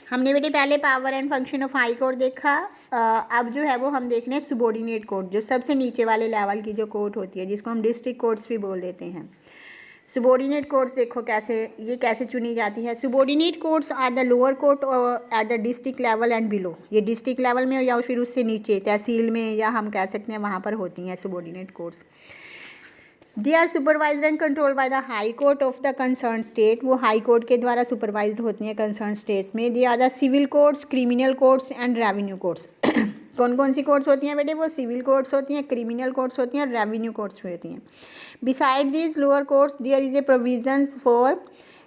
हमने बेटे पहले power and function of high court देखा। अब जो है वो हम देख रहे हैं सुबॉर्डिनेट कोर्ट, जो सबसे नीचे वाले लेवल की जो कोर्ट होती है, जिसको हम डिस्ट्रिक्ट कोर्ट्स भी बोल देते हैं। सुबॉर्डिनेट कोर्ट्स देखो कैसे चुनी जाती है। Subordinate courts are the lower court at the district level and below. ये डिस्ट्रिक्ट लेवल में या फिर उससे नीचे तहसील में, या हम कह सकते हैं वहाँ पर होती हैं subordinate courts. They are supervised and control by the high court of the concern state. वो हाई कोर्ट के द्वारा सुपरवाइज्ड होती हैं कंसर्न स्टेट्स में। They are the civil courts, criminal courts and revenue courts. कौन कौन सी कोर्ट्स होती हैं बेटे? वो सिविल कोर्ट्स होती हैं, क्रिमिनल कोर्ट्स होती हैं, रेवेन्यू कोर्ट्स होती हैं। Beside this lower courts there is a provisions for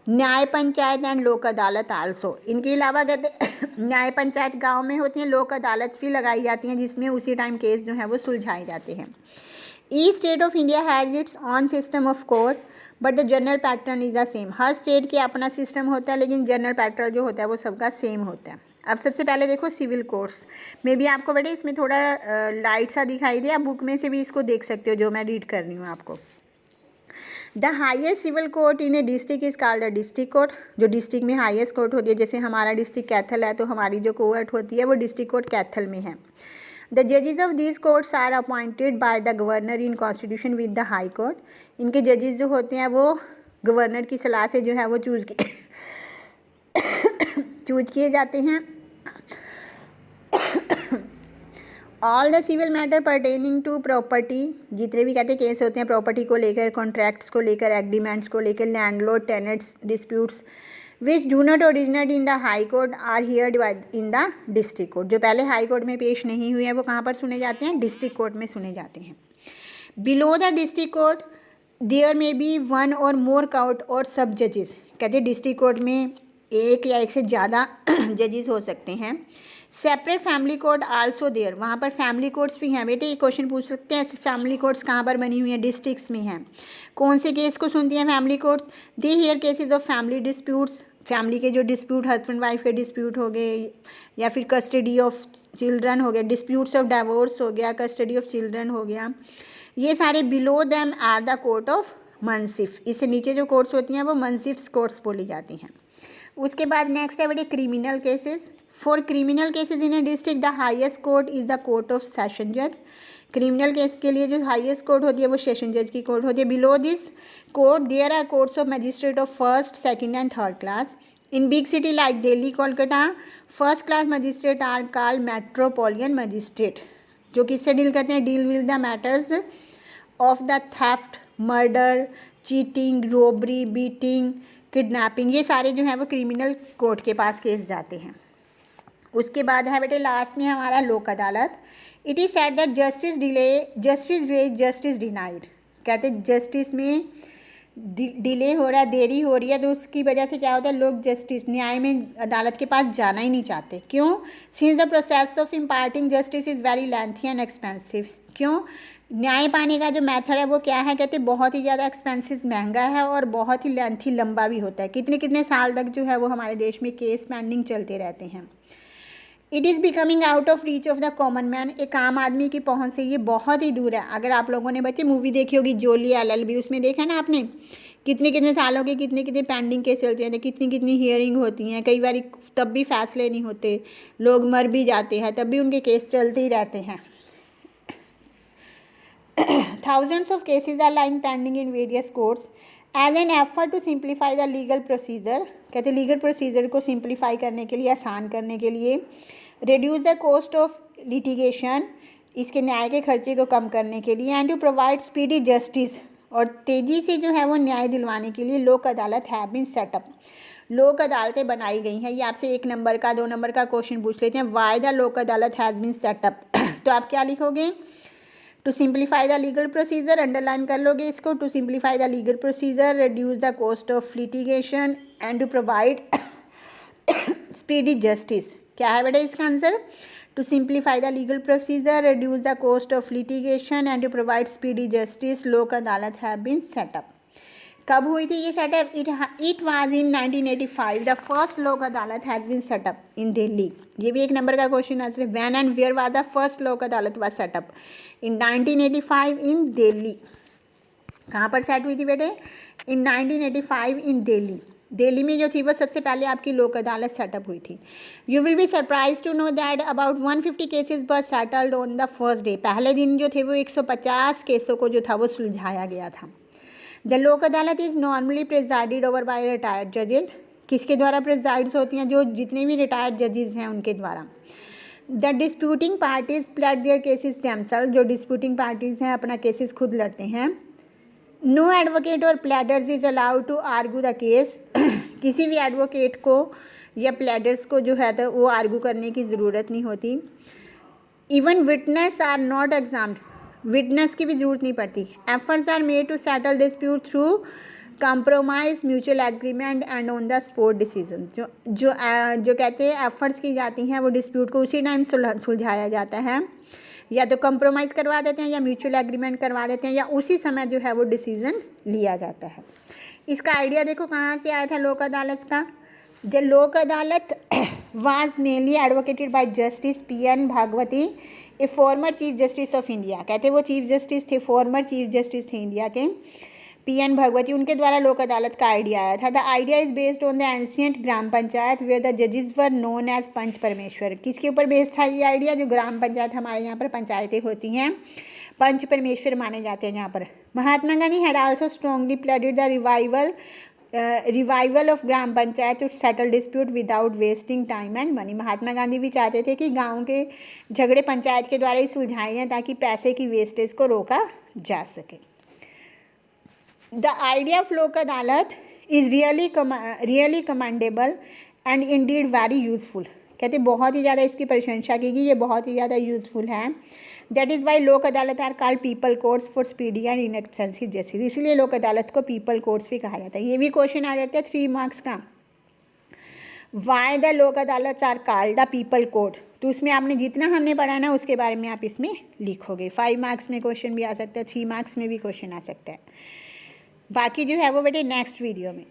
nyaya panchayat and लोक अदालत आल्सो। इनके अलावा कहते न्याय पंचायत गांव में होती हैं, लोक अदालत भी लगाई जाती हैं, जिसमें उसी टाइम केस जो है वो सुलझाए जाते हैं। Each state of India has its on system of court but the general pattern is the same. Her state के अपना सिस्टम होता है, लेकिन जनरल पैटर्न जो होता है वो सबका सेम होता है। अब सबसे पहले देखो सिविल कोर्ट्स में भी आपको बेटे इसमें थोड़ा लाइट सा दिखाई दे, आप बुक में से भी इसको देख सकते हो जो मैं रीड कर रही हूँ आपको। The highest civil court in a district is called the district court. जो डिस्ट्रिक्ट में हाईएस्ट कोर्ट होती है, जैसे हमारा डिस्ट्रिक्ट कैथल है, तो हमारी जो कोर्ट होती है वो डिस्ट्रिक्ट कोर्ट कैथल में है। द जजेस of these courts are appointed by the governor in constitution with the high court. इनके जजेस जो होते हैं वो गवर्नर की सलाह से जो है वो चूज किए जाते हैं। All the civil matter pertaining to property, जितने भी कहते केस होते हैं प्रॉपर्टी को लेकर, कॉन्ट्रैक्ट्स को लेकर, एग्रीमेंट्स को लेकर, landlord tenants disputes which do not originate in the high court are heard in the district court. जो पहले हाई कोर्ट में पेश नहीं हुए हैं वो कहाँ पर सुने जाते हैं? डिस्ट्रिक्ट कोर्ट में सुने जाते हैं। Below the district court there may be one or more court और सब जजेस। कहते हैं डिस्ट्रिक्ट कोर्ट में एक या एक से ज़्यादा जजेस हो सकते हैं। Separate family court also there, वहाँ पर फैमिली कोर्ट्स भी हैं। बेटे ये क्वेश्चन पूछ सकते हैं फैमिली कोर्ट्स कहाँ पर बनी हुई हैं? डिस्ट्रिक्ट्स में हैं। कौन से केस को सुनती हैं family courts? They hear cases of family disputes, family के जो डिस्प्यूट, हस्बैंड वाइफ के डिस्प्यूट हो गए, या फिर कस्टडी ऑफ चिल्ड्रन हो गया, डिस्प्यूट्स ऑफ डिवोर्स हो गया, कस्टडी ऑफ चिल्ड्रन हो गया, ये सारे। Below them are the court of munsif. इससे नीचे जो कोर्ट्स होती हैं वो मनसिफ्स कोर्ट्स बोली जाती हैं। उसके बाद नेक्स्ट है बेटे criminal cases. For criminal cases in a district the highest court is the court of session जज। क्रिमिनल केस के लिए जो हाईएस्ट कोर्ट होती है वो सेशन जज की कोर्ट होती है। Below this court there are courts of magistrate of first, second and third class. In big city like Delhi, Kolkata, first class magistrate are called metropolitan magistrate. जो किससे डील करते हैं? Deal with the matters of the theft, murder, cheating, robbery, beating, kidnapping. ये सारे जो हैं वो criminal court के पास केस जाते हैं। उसके बाद है बेटे लास्ट में हमारा लोक अदालत। It is said that justice delay justice denied. कहते जस्टिस में डिले हो रहा है, देरी हो रही है, तो उसकी वजह से क्या होता है? लोग जस्टिस, न्याय में, अदालत के पास जाना ही नहीं चाहते। क्यों? Since the process of imparting justice is very lengthy and expensive. क्यों? न्याय पाने का जो मेथड है वो क्या है? कहते बहुत ही ज़्यादा एक्सपेंसिव, महंगा है, और बहुत ही लेंथी, लंबा भी होता है। कितने कितने साल तक जो है वो हमारे देश में केस पेंडिंग चलते रहते हैं। It is becoming out of reach of the common man. एक आम आदमी की पहुंच से ये बहुत ही दूर है। अगर आप लोगों ने बच्चे मूवी देखी होगी जोली LLB, उसमें देखा ना आपने कितने कितने सालों के कितने कितने पेंडिंग केस चलते रहते हैं, कितनी कितनी हियरिंग होती हैं, कई बार तब भी फैसले नहीं होते, लोग मर भी जाते हैं, तब भी उनके केस चलते ही रहते हैं। Thousands of cases are lying pending in various courts as an effort to simplify the legal procedure। कहते लीगल प्रोसीजर को सिंप्लीफाई करने के लिए, आसान करने के लिए, reduce the cost of litigation, इसके न्याय के खर्चे को कम करने के लिए, and to provide speedy justice, और तेज़ी से जो है वो न्याय दिलवाने के लिए लोक अदालत हैव बीन सेटअप। लोक अदालतें बनाई गई हैं। ये आपसे 1 नंबर का 2 नंबर का क्वेश्चन पूछ लेते हैं, Y the Lok Adalat has been setup. तो आप क्या लिखोगे? To simplify the legal procedure, underline कर लोगे इसको। To simplify the legal procedure, reduce the cost of litigation and to provide speedy justice. क्या है बेटा इसका answer? To simplify the legal procedure, reduce the cost of litigation and to provide speedy justice, Lok Adalat have been set up. कब हुई थी ये set up? It was in 1985 the first Lok Adalat has been set up इन दिल्ली। ये भी 1 नंबर का क्वेश्चन आंसर है। When and where was the first Lok Adalat was set up? In 1985 in Delhi. कहाँ पर सेट हुई थी बेटे? इन 1985 इन दिल्ली। दिल्ली में जो थी वो सबसे पहले आपकी लोक अदालत सेटअप हुई थी। You will be surprise to know that about 150 cases were settled on the first day. पहले दिन जो थे वो 150 केसों को जो था वो सुलझाया गया था। द लोक अदालत is normally presided over by retired जजेस। किसके द्वारा प्रिजाइड्स होती हैं? जो जितने भी रिटायर्ड जजेस हैं उनके द्वारा। The disputing parties plead their cases themself. जो डिस्प्यूटिंग पार्टीज हैं अपना केसेस खुद लड़ते हैं। नो एडवोकेट और pleaders is allowed to argue the case. किसी भी एडवोकेट को या प्लेडर्स को जो है तो वो आर्गू करने की ज़रूरत नहीं होती। Even witness are not examined. Witness की भी ज़रूरत नहीं पड़ती। Efforts are made to settle dispute through compromise mutual agreement and on the spot decision. जो कहते हैं एफर्ट्स की जाती हैं वो डिस्प्यूट को उसी टाइम सुलझाया जाता है, या तो कंप्रोमाइज़ करवा देते हैं या म्यूचुअल एग्रीमेंट करवा देते हैं, या उसी समय जो है वो डिसीज़न लिया जाता है। इसका आइडिया देखो कहाँ से आया था लोक अदालत का। The Lok Adalat was mainly advocated by justice PN Bhagwati, a former chief justice of India. कहते वो चीफ जस्टिस थे, फॉर्मर चीफ जस्टिस थे इंडिया के, PN भागवती। उनके द्वारा लोक अदालत का आइडिया आया था। The idea is based on the ancient gram panchayat where the जजेस वर नोन एज पंच परमेश्वर। किसके ऊपर बेस्ड था ये आइडिया? जो ग्राम पंचायत हमारे यहाँ पर पंचायतें होती हैं, पंच परमेश्वर माने जाते हैं यहाँ पर। Mahatma Gandhi had also strongly pleaded the revival of gram panchayat to settle dispute without wasting time and money. Mahatma Gandhi भी चाहते थे कि गाँव के झगड़े पंचायत के द्वारा ही सुलझाए जाएँ ताकि पैसे की वेस्टेज को रोका जा सके। The idea of लोक अदालत is really commendable and indeed very useful। कहते बहुत ही ज़्यादा इसकी प्रशंसा की गई, ये बहुत ही ज़्यादा यूज़फुल है। That is why Lok Adalat are called people courts for speedy and inexpensive justice. इसलिए लोक अदालत को पीपल कोर्ट्स भी कहा जाता है। ये भी क्वेश्चन आ जाता है 3 मार्क्स का। Y the Lok Adalat are called the people court. तो उसमें आपने जितना हमने पढ़ा ना उसके बारे में आप इसमें लिखोगे। 5 मार्क्स में क्वेश्चन भी आ सकता है, 3 मार्क्स में भी क्वेश्चन आ सकता है। बाकी जो है वो बेटे नेक्स्ट वीडियो में।